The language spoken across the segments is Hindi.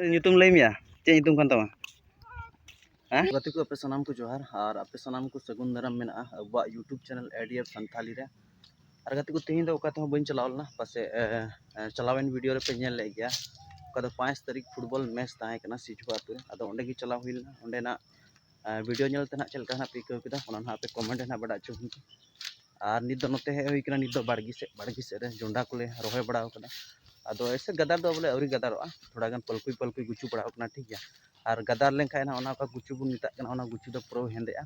nyutum lay ya चे nyutum kan tama gati ko ape sanam ko johar ar ape sanam ko sagun daram mena abwa YouTube channel ADF Santhali re ar gati ko tehin do oka to bain chalawal na pase chalawen video re pe nyel le gya oka do 5 tarik football match tahe kana Sijwa atu ado onde gi chalaw huil na onde na video nyel te na chelka na pe ko kida ona na ape comment na bada chu আর নিত নতে হই কিনা নিত বাড়গি সে রে জন্ডা কোলে রহয় বড়াও কনা আদো এসে গাদার দো বলে আউরি গাদারোa थोड़ा गान पलकुई गुचु बड़ाव कना ठीक गया और गादार लेन खाय ना ओना का गुचु बुन निता कना ओना गुचु दो प्रो हेंदेआ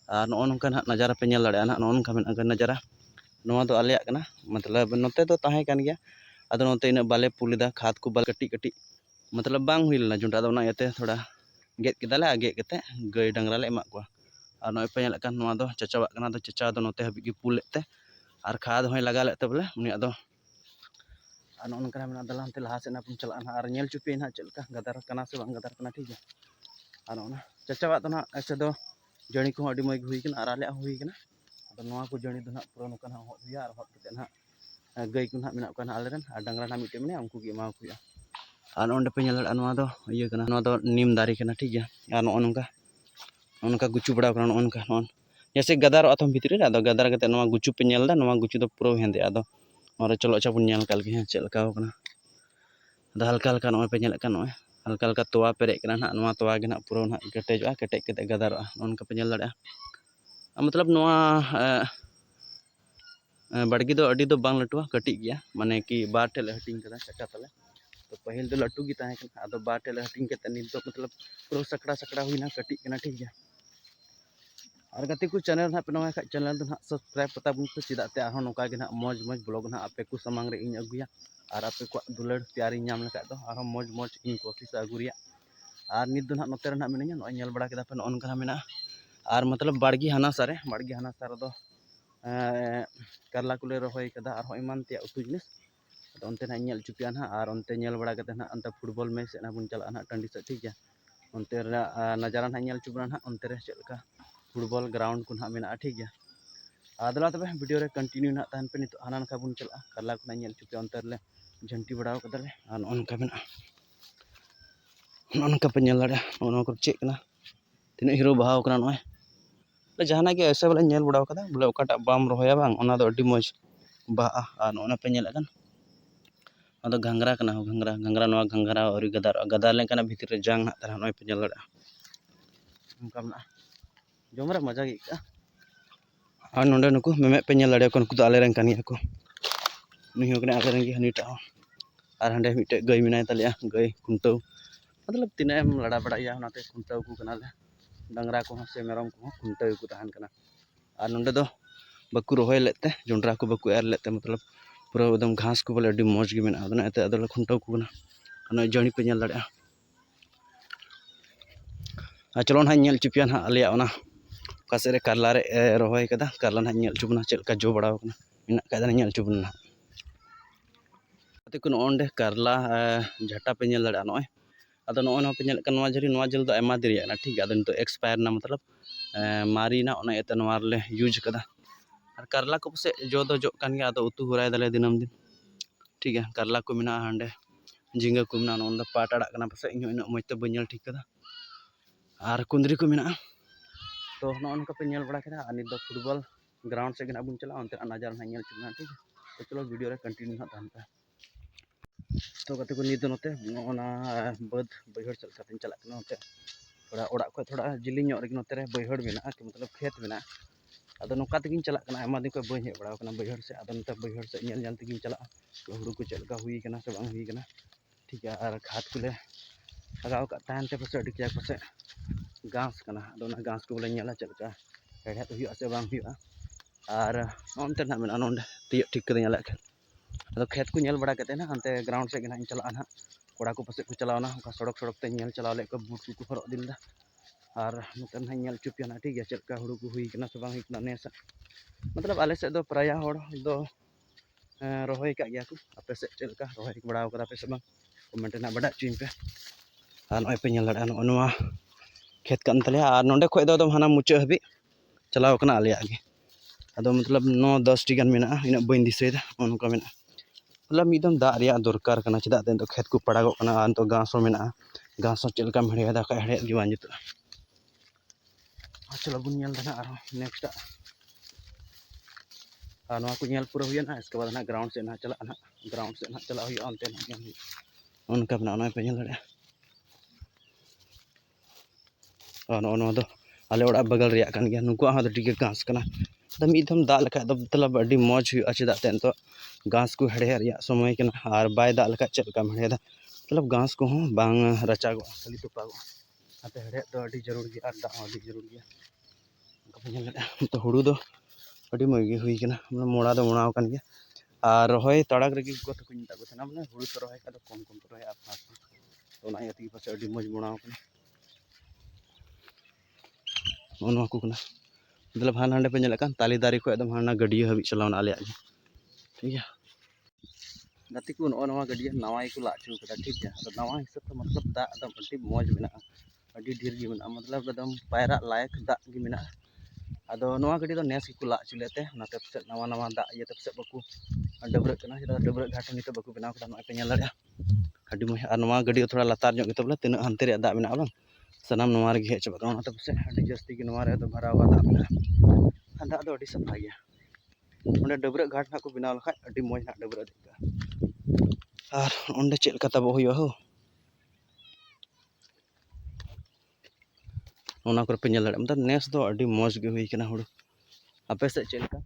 और नो नोंका ना नजारा पे नेल दाड़े ना नो नोंका मेन अगर नजारा नोआ दो आलेया कना मतलब नोते दो ताहे कान गया आदो नोते इन बाले पुलिदा खाद को बाल कटी कटी मतलब बांग हुइलना जुंडा दो ना एते थोड़ा गेट केदाले गेट केते गय डंगरा ले एमा को और नोय पे नेल कान नोआ दो चचावा कना दो चचा दो नोते हबि गी पुल लेते और खाद होय लगा लेते बोले उनी आदो और नोन कना मेना दलान ते लहा से ना पुन चला ना और नेल चुपे ना चलका गदार कना से बांग गदार कना ठीक है और ओना चचावा तो ना ऐसे दो जणी को अडी मग हुई कना और आले हुई कना तो नोआ को जणी दो ना पुरो नो कना हो हुया और हो केते ना गई को ना मेना कना आलेरन और डंगरा ना मिटे मने उनको गी मा हुया और ओंडे पे नेल नोआ दो इया कना नोआ दो नीम दारी कना ठीक है और नो नोंका उनका गुचु बड़ा कना उनका नोन जैसे गदार अथम भितरी रे आदो गदार कते नोआ गुचु पे नेल दा नोआ गुचु दो पुरो हेंदे आदो और चलो अच्छा पुन नेल काल के चल का कना आदो हल्का हल्का नोय पे नेल का नोय हल्का हल्का तोवा पेरे कना ना नोआ तोवा गे ना पुरो ना केटेजवा केटेज केते गदारवा उनका पे नेल दाड़ा मतलब नोआ बड़गी दो अडी दो बांग लटुआ कटी गया माने कि बार टेले हटिंग कदा चटा तले तो पहिल दो लटू गी ताहे कना आदो बार टेले हटिंग केते नित दो मतलब पुरो सकड़ा सकड़ा हुइना कटी कना ठीक गया और गति को चैनल ना पे नवा चैनल तो ना सब्सक्राइब पता बुन तो चिदा ते आहो नोका गे ना मौज मौज ब्लॉग ना आपे को समांग रे इन अगुया और आपे को दुलड़ प्यारी नाम लका दो आरो मौज मौज इन कोशिश अगुरिया और नित दो ना नोते रे ना मिनया नो नेल बड़ा केदा पे नो अनका मेना और मतलब बाड़गी हाना सारे दो करला कुले रहोय कदा और इमान ते उतु जिनिस तो onte ना नेल चुपिया ना और onte नेल बड़ा केदा ना अंत फुटबॉल मैच ना बुन चला ना टंडी से ठीक है onte नजारा ना नेल चुबना ना onte रे चलका फुटबॉल ग्राउंड को ना मेना ठीक है आदला तबे वीडियो रे कंटिन्यू ना तान पे नित हाना नका बुन चला करला को ना नेल चुपिया onte ले झंटी बड़ाव कदले और उनका मेना उनका पे नेल दाड़ा उनो को चेक ना तिना हीरो बहाव कना नय जहाना के ऐसे बोले नेल बड़ाव कदा बोले ओकाटा बाम रहोया बांग ओना दो अडी मौज बहा और ओना पे नेल कन अदो घंगरा कना हो घंगरा नवा घंगरा और गदार ले कना भीतर रे जांग ना तारा नय पे नेल दाड़ा उनका ना जोमरे मजा गी का और नोंडे नुकु मेमे पे नेल दाड़े को नुकु दो आले रंग कानिया को नुही होकने आले रंगी हनीटा और हंडे मिटे गई मिनाय तलिया गई कुंटो मतलब तिनेम लड़ा बड़ाया होनाते कुंटो को कनाले डंगरा को से मेरम को कुंटो को तहन कना और नोंडे दो बकु रोहय लेते जोंडरा को बकु एर लेते मतलब पूरा एकदम घास को बोले अडी मौज गे मेना अदना एते अदले खुंटो को ना अन जणी पे नेल दाड़ा आ चलो ना नेल चुपिया ना आलिया ओना कासे रे करला रे रोहय कदा करला ना नेल चुबना चलका जो बड़ाव कना मेना कादा नेल चुबना ते को ओंडे करला झटा पे नेल दाड़ा नय आदो नो पे नेल का नवा जल दो एमा दिरिया ना ठीक आदो तो एक्सपायर ना मतलब मारी ना ओना एते नवा ले यूज कदा और करला को से जो दो जो कान गया आदो उतु हुराय दले दिनम दिन ठीक है करला को मिना हांडे झिंगा को मिना ओंडे पाट आड़ा कना पसे इन इन मजते बñel ठीक कदा और कुंदरी को मिना तो नो उनका पे नेल बड़ा कदा अनि दो फुटबॉल ग्राउंड से गना बुन चला ओंते नजारा ना नेल चुना ठीक है तो चलो वीडियो रे कंटिन्यू ना तान पे तो कते को निद नोते ओना बद बैहड़ चल कते चला कना ओते थोड़ा ओड़ा को थोड़ा जिलिंग रे नोते रे बैहड़ मेना कि मतलब खेत मेना आदो नोका तगिन चला कना एमा दिन को बई हे बड़ा कना बैहड़ से आदो नोते बैहड़ से नेल नेल तगिन चला हुड़ू को चलका हुई कना से बांग हुई कना ठीक है और खाद को ले लगाव का तान ते पसे अडी क्या पसे घास कना आदो ना घास को बोले नेला चलका हेडे तो हुआ से बांग हुआ और ओंते ना मेना नोंडे तिय ठीक कदे नेला आदो खेत को नेल बड़ा कते ना अंते ग्राउंड से गना चला ना कोड़ा को पसे को चलावना उनका सड़क सड़क ते नेल चलाव ले को बूट को हरक दिलदा और नोते ना नेल चुपिया ना ठीक है चलका हुड़ू को हुई कना से बांग हुई कना नेसा मतलब आले से दो प्राया होड़ दो रोहय का गया को आपे से चलका रोहय बड़ा कदा पे से बांग कमेंट ना बड़ा चुइन पे और नय पे नेल दाड़ा नोआ खेत कान तले और नोंडे खोय दो हाना मुचे हबी चलाव कना आले आगे आदो मतलब 9-10 टी गान मेना इन बइन दिसेदा उनका मेना मतलब मिदम दा रिया दरकार कना चिदा ते तो खेत को पड़ागो कना तो घास हो मेना घास चलका हेड़े दाका हेड़े गे बांग जुतुआ चलो बन ना और नेक्स्ट को पूरा हुआ इसके बाद ना ग्राउंड से ना चला ना ग्राउंड से ना चला अंते उनका पे नो आले ओड़ा बगल रे कान गया नुकुआ हाँ टी घास कना मिदम दा लेखा मतलब अभी मौज हुआ चेदा तो घास को हेड़े समय कना और बै दा लेखा चलका हेड़ेदा मतलब घास को बांग रचागो खाली तुपागो आते हेड़े तो अभी जरूर गया और दाग अभी जरूर गया तो हुड़ू दो अभी मज गे हुई कना मोड़ा दो मोड़ा कान गया और रही तड़ाक रही गो तक मत को थे मैंने हुड़ू तो रही का कम कम तो रही तो इयाते पास अभी मज मोड़ा को मतलब हाँ हाँ पे नलकान ताली दारे को एकदम हाँ गड्डिया हाबी चलाना आले ठीक है गाती को नवा गड्डिया नवा को ला चू कदा ठीक है तो नवा हिसाब से मतलब दा एकदम अभी मौज में अभी ढेर गे में मतलब एकदम पायरा लायक दा गे में अदो नवा गड्डी तो नेस को ला चुलेते नाते पास नवा नवा दा ये पास बाको डबरक कना डबरक घाट नित बाको बनाव कदा नय पे नेल दाड़ा अभी मौज और नवा गड्डी थोड़ा लातार जो बोले तीन हानते रे दा में बांग सानाम नवा रे हेज चबा नाते पास अभी जास्ती के नवा रे तो भरावा दा में दा दो अभी सफा गया उन्हें डबरक घाट ना को बनाव लखा अभी मौज ना डबरक देखा और उन्हें चल का तब हो ओना को पे नेल दाड़ा मतलब नेस दो अभी मौज गे हुई कना हुड़ू आपे से चल का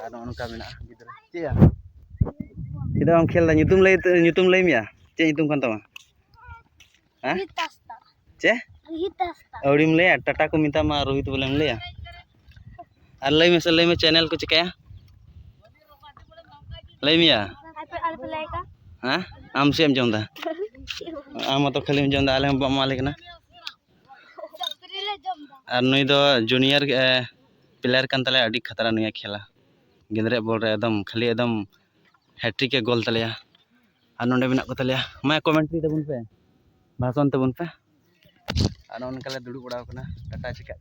और उनका मेना गिदरा चिया किदा हम खेल दा ᱧᱩᱛᱩᱢ लay मिया चे ᱧᱩᱛᱩᱢ कान तमा हां चे औड़ीम लया टाटा को मिता मा रोहित बोलेम लया और लय में चैनल को चिकाया लय मिया हां आम से एम जमदा आम तो खाली जमदा आले हम मालिक ना और नुई दो जूनियर प्लेयर कान तले अडी खतरा नुया खेला गिंद्रे बॉल रे एकदम खाली एकदम हैट्रिक गोल तलिया और नोंडे मेना को तलिया मैं कमेंट्री तबुन पे भाषण तबुन पे और उनका दुड़ू बड़ा कना टाटा चिका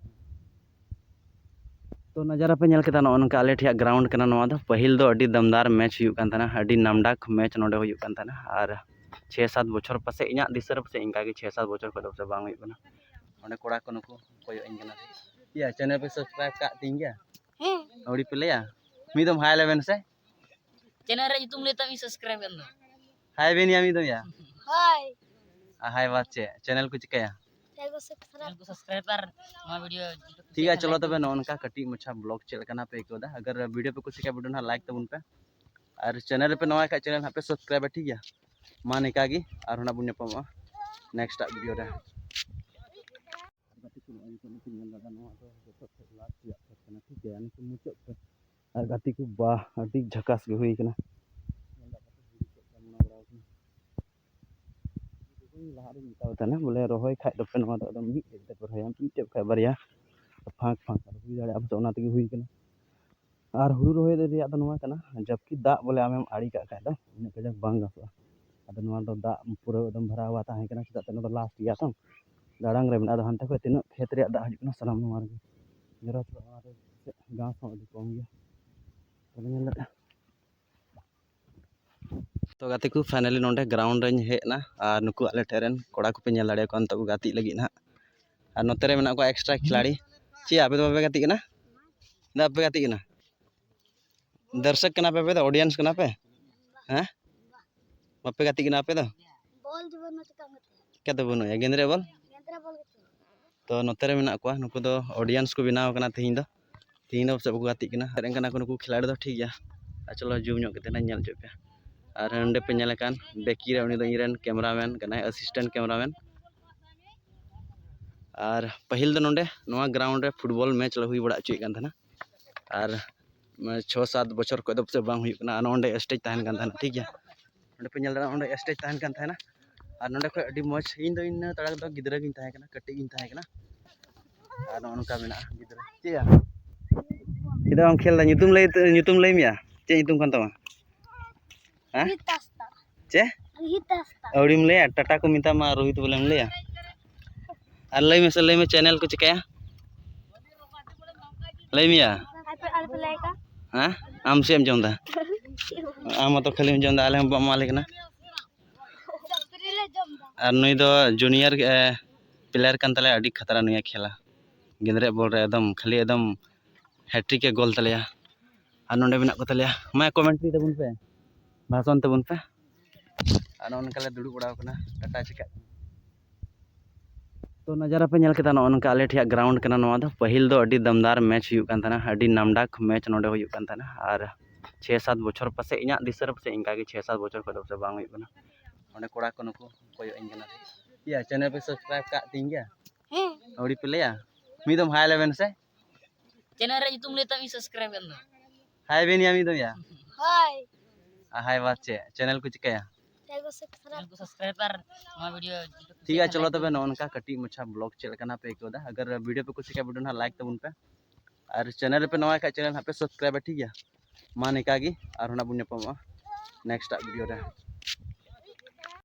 तो नज़ारा पे नेल केदा नोनका आले ठिया ग्राउंड कना नवा दो पहिल दो अडी दमदार मैच हुई कान थाना अडी नामडाक मैच नोंडे हुई कान थाना और 6-7 बछर पासे इना दिसर पासे इनका के 6-7 बछर को से बांग हुई कना ओंडे कोड़ा को नुको कोय इन कना या चैनल पे सब्सक्राइब का तीन गया औड़ी पे लेया मीदम हाय लेवन से चैनल रे तुम ले तमी सब्सक्राइब कर दो हाय बेनिया मीदम या हाय हाय बाच्चे चैनल को चिकाया चैनल को सब्सक्राइब कर नवा वीडियो ठीक है चलो तबे नोनका कटी मछा ब्लॉग चल कना पे कोदा अगर वीडियो पे कुछ चिका वीडियो ना लाइक तबुन पे और चैनल पे नवा का चैनल पे सब्सक्राइब ठीक है मा निका गी और होना बुन पमा नेक्स्ट वीडियो रे ठीक है मुचाद पे और गाती को बा अभी झकास गे हुई कना ना बोले रोहय खाय दो पे नवा दो एकदम मिट ते पर है मिट खाय बारिया फांक फांक हुई दाड़े अब तो ओना तगे हुई कना और हुड़ू रोहय दे रिया दो नवा कना जबकि दा बोले आमेम आड़ी का खाय दो इन कजक बांग गासो अद नवा दो दा पूरा एकदम भरावा ताहे कना चदा ते दो लास्ट या तो दाड़ांग रे मेना दो हनते को तिना खेत रे दा हजु सलाम नवा रे जरा गाँव हो अभी कम गया तो गाते को फाइनली नोंडे ग्राउंड रेन हेना और नुकु आले टेरेन कोड़ा को पे नेल दाड़े को अंत गाती लगी ना और नोते रे मेना को एक्स्ट्रा खिलाड़ी ची आपे तो बापे गाती कना ना आपे गाती कना दर्शक कना पे तो ऑडियंस कना पे हैं बापे गाती कना आपे तो बॉल जो बनो चिका मते क्या तो बनो या गेंद्रे बॉल तो नोते रे मेना को नुकु दो ऑडियंस को बनाव कना तीन दो सब को गाती कना टेरेन कना को नुकु खिलाड़ी दो ठीक गया चलो जूम ᱧᱚᱜ कते ना नेल जो पे और अंडे पे नेलकान बेकी रे उनी दो इरेन कैमरामैन कना असिस्टेंट कैमरामैन और पहिल दो नोंडे नवा ग्राउंड रे फुटबॉल मैच हुई बड़ा चुई कान थाना और 6-7 बछर को दो से बांग हुई कना नोंडे स्टेज ताहन कान थाना ठीक है नोंडे पे नेल नोंडे स्टेज ताहन कान थाना और नोंडे को अडी मौज इन दो इन तड़ाक दो गिदरा गिन ताहे कना कटी गिन ताहे कना और नोनका मेना गिदरा चिया किदा हम खेल दा ᱧᱩᱛᱩᱢ लay मिया चे ᱧᱩᱛᱩम कान तमा हां चे औड़ीम लया टाटा को मिता मा रोहित बोलेम लया और लय में चैनल को चिकाया लय मिया हां आम से एम जमदा आम तो खाली जम आले हम मालिक ना और नुई दो जूनियर प्लेयर कान तले अड़ी खतरा नुई खेला गिंद्रे बॉल रे एकदम खाली एकदम हैट्रिक के गोल तले और नोंडे मेना को तले मा कमेंट्री तबुन पे भाषण तबुन पे और उनका दुड़ू बड़ा कना टाटा चिका तो नज़ारा पे नल केता नोनका आले ठिया ग्राउंड कना नोआ दो पहिल दो अड़ी दमदार मैच हुई कान तना अड़ी नामडाक मैच नोडे हुई कान तना और 6-7 बछर पासे इना दिसर पासे इनका के 6-7 बछर को से बांग हुई कना ओंडे कोड़ा को नुको कोयो इन कना या चैनल पे सब्सक्राइब का तीन गया औड़ी पे लेया मी दम हाई लेवन से चैनल रे तुम लेता मी सब्सक्राइब कर दो हाई बेनिया मी दम या हाय हाई बात चे चैनल को चिकाया चैनल को सब्सक्राइब कर नवा वीडियो ठीक है चलो तबे नोनका कटी मछा ब्लॉग चल कना पे को दा अगर वीडियो पे कुछ का वीडियो ना लाइक तबुन पे और चैनल पे नवा का चैनल पे सब्सक्राइब ठीक है मा निका गी और होना बुन नेक्स्ट वीडियो रे